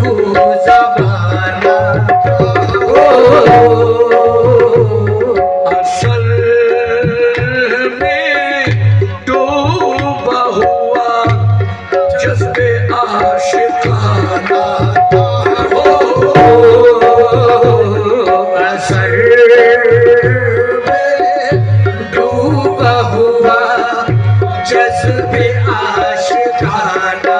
को जमाना असल में डूबा हुआ जज्बे आशिकाना असल में डूबा हुआ जज्बे आशिकाना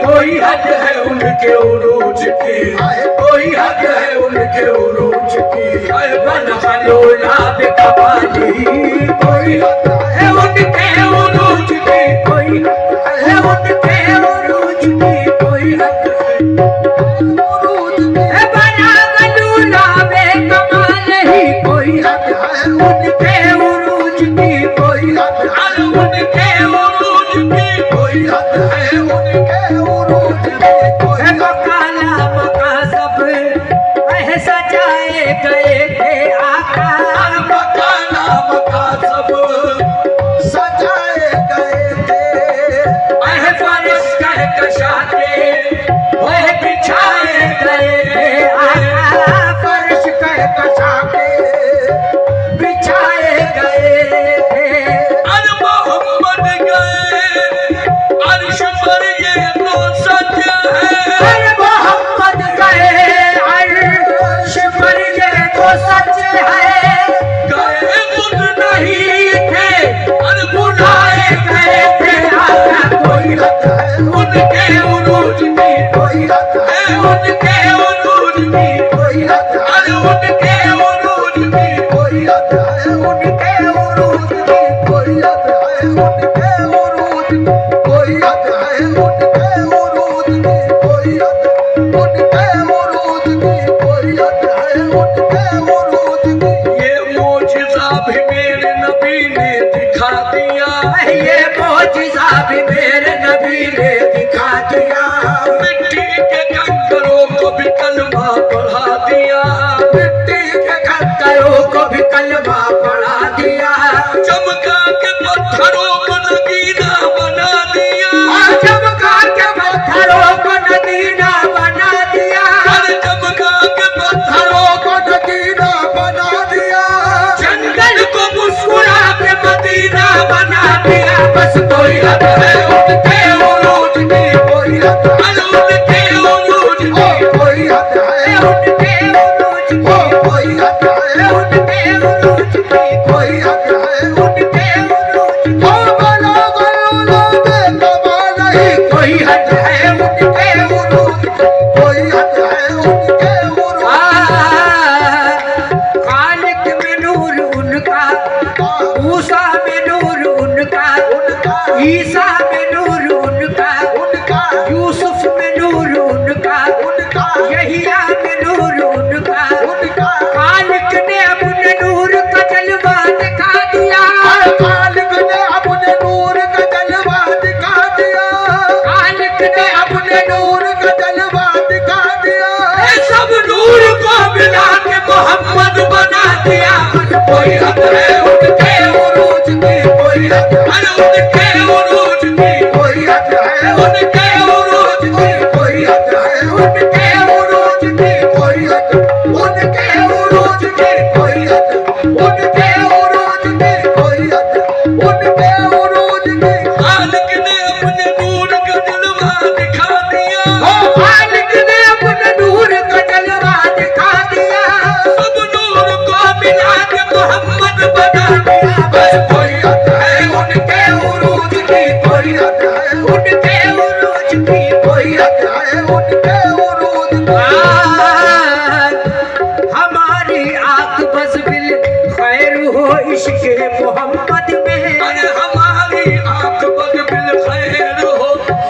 कोई हद है उनके उरूज की, कोई हद है उनके उरूज की, बन बलोला बेकबाली कोई हद है उनके उरूज की, कोई हद है उनके उरूज की, कोई हद है उरूज की, बना बलोला बेकबाली कोई हद है उनके उरूज की, कोई हद है उनके उरूज की, कोई हद है उनके गए थे आका मकाना मका सब सजाए गए थे, वह फर्श कह कशा के वह बिछाए गए थे आका, फर्श कह कशा के बिछाए गए थे। अर मोहम्मद गए अर्श पर ये तो सच है, अर मोहम्मद गए अर्श पर सच है, गए खुद नहीं थे और बुलाए गए थे आका, कोई हद है उनके उरूज की, कोई हद है उनके उरूज की, कोई हद है उनके उरूज की, कोई हद है उनके उरूज की, कोई हद है उनके उरूज की, कोई हद है उनके उरूज की, कोई हद उनके उरूज की, कोई हद है उनके उरूज की। ये मोजिज़ा भी मेरे नबी ने दिखा दिया, ये मोजिज़ा भी मेरे नबी ने दिखा दिया, मिट्टी के कंकरों को भी कलमा पढ़ा दिया, मिट्टी के कंकरों को भी कलमा पढ़ा दिया, चमका के पत्थरों को नगीना बना दिया, चमका के पत्थरों को नगीना बना दिया, चमका के पत्थरों को नगीना बना दिया, जंगल को मुस्कुरा के मदीना बना दिया, बस कोई हद है उनके उरूज की, कोई हद है उनके उरूज की, कोई हद है उनके उरूज की, कोई हद है उनके उरूज की, कोई हद नूर को मिला के मोहम्मद बना दिया। कोई हद है उनके उरूज की, कोई हद है उनके उरूज की, कोई हद है उनके उरूज की, कोई हद है उनके उरूज की, कोई हद उनके उरूज की, कोई हद उनके उरूज की, कोई हद उनके उरूज की। खालिक ने अपने नूर का जलवा दिखा दिया, खालिक ने अपने नूर का जलवा दिखा दिया। सब नूर को मिला के मोहम्मद बना दिया। बस कोई हद है उनके उरूज की, कोई हद है उनके उरूज की, कोई हद है उनके उरूज की। हमारी आंख बस बिल खैर हो इश्क मोहम्मद में, अरे हमारी आंख बस बिल खैर हो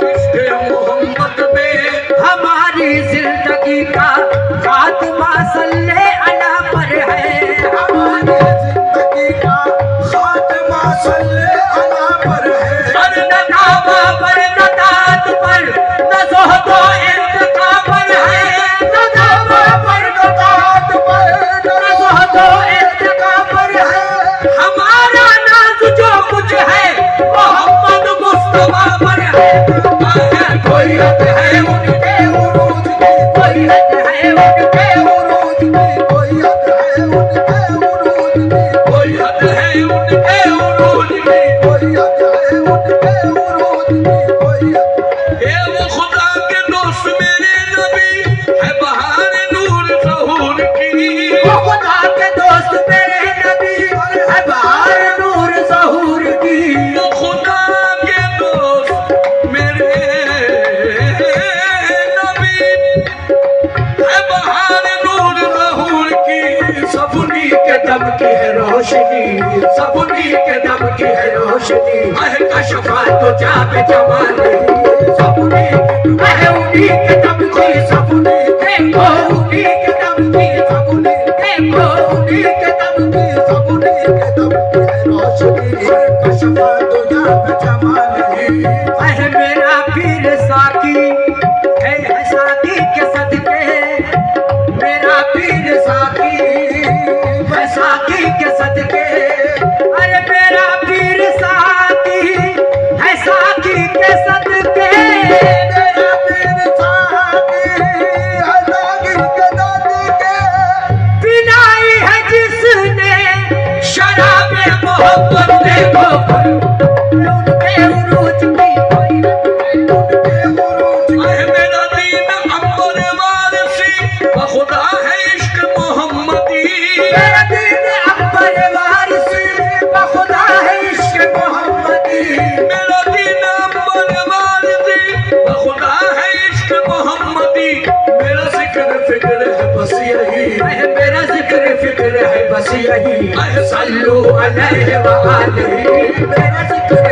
इश्क मोहम्मद में। हमारी जिंदगी का खात्मा सल्ले अला पर है, हमारी जिंदगी का खात्मा सल्ले अला पर है। पर न दावा पर न दाद पर न ज़ोहदो इंतका पर है, न दावा पर न दाद पर न ज़ोहदो इंतका पर है। हमारा नाज जो कुछ है मोहम्मद मुस्तफा पर है। कोई हद है उनके उरूज की, कोई हद है उनके उरूज की, कोई हद है उनके उरूज की, कोई हद है उनके उरूज की, कोई हद है उनके उरूज की, कोई हद। ये वो खुदा के दोस्त मेरे नबी है बहार नूर ज़हूर की, वो खुदा के दोस्त मेरे नबी है बहार नूर ज़हूर की, वो खुदा के दोस्त मेरे नबी है बहार नूर ज़हूर की। सबनी के दम की है रोशनी, सबनी के दम की है रोशनी। कशफा तो जाबे जमाने, सबनी है उन्हीं के दम की, सबनी देखो उन्हीं के दम की, सबनी देखो उन्हीं के दम की, सबनी के दम की है रोशनी। कशफा तो जाबे जमाने। मेरा पीर साकी है साकी के सदके, मेरा पीर साकी है साकी के सदके। अरे मेरा पीर साकी है साकी के सदके, मेरा पीर साकी है साकी के सदके। पिलाई है जिसने शराब मोहब्बत देखो उनके उरूज की, कोई उनके उरूज की। मेरा दीन अंबर वारसी खुदा है इश्क मोहम्मदी, मेरा दीन अंबर वारसी खुदा है इश्क मोहम्मदी, मेरा दीन अंबर वारसी खुदा है इश्क मोहम्मदी। मेरा जिक्र फिक्र है बस यही, मेरा जिक्र फिक्र है बस यही। सल्लू अलैहि व आलिही, मेरा जिक्र